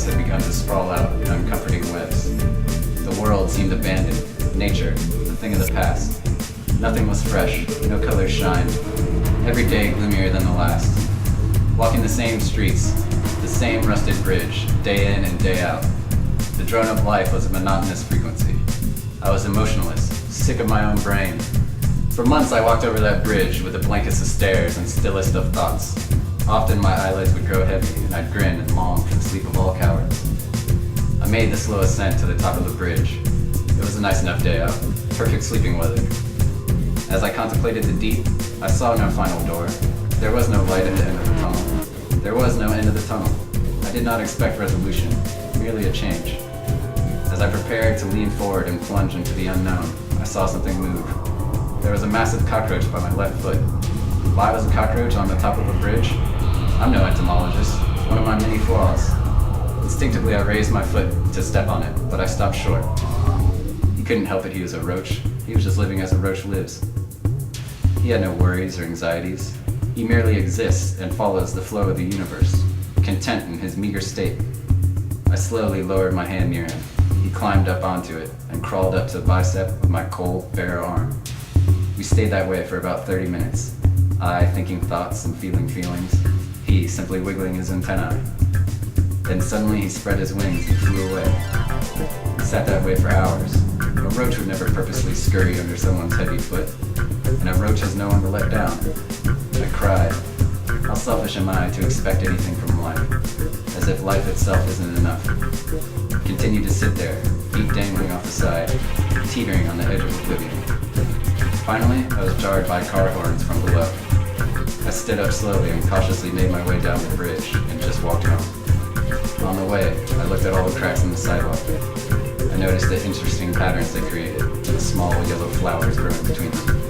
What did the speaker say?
clouds had begun to sprawl out in uncomforting webs. The world seemed abandoned, nature, a thing of the past. Nothing was fresh, no colors shined. Every day gloomier than the last. Walking the same streets, the same rusted bridge, day in and day out. The drone of life was a monotonous frequency. I was emotionless, sick of my own brain. For months I walked over that bridge with the blankest of stares and stillest of thoughts. Often my eyelids would grow heavy and I'd grin and long for the sleep of all cowards. I made the slow ascent to the top of the bridge. It was a nice enough day out, perfect sleeping weather. As I contemplated the deep, I saw no final door. There was no light at the end of the tunnel. There was no end of the tunnel. I did not expect resolution, merely a change. As I prepared to lean forward and plunge into the unknown, I saw something move. There was a massive cockroach by my left foot. Why was a cockroach on the top of a bridge? I'm no entomologist, one of my many flaws. Instinctively I raised my foot to step on it, but I stopped short. He couldn't help it, he was a roach. He was just living as a roach lives. He had no worries or anxieties. He merely exists and follows the flow of the universe, content in his meager state. I slowly lowered my hand near him. He climbed up onto it and crawled up to the bicep of my cold, bare arm. We stayed that way for about 30 minutes. I thinking thoughts and feeling feelings. He simply wiggling his antennae. Then suddenly he spread his wings and flew away. He sat that way for hours. A roach would never purposely scurry under someone's heavy foot, and a roach has no one to let down. I cried. How selfish am I to expect anything from life, as if life itself isn't enough. Continued to sit there, feet dangling off the side, teetering on the edge of oblivion. Finally, I was jarred by car horns from below. I stood up slowly and cautiously made my way down the bridge and just walked home. On the way, I looked at all the cracks in the sidewalk. I noticed the interesting patterns they created, the small yellow flowers growing between them.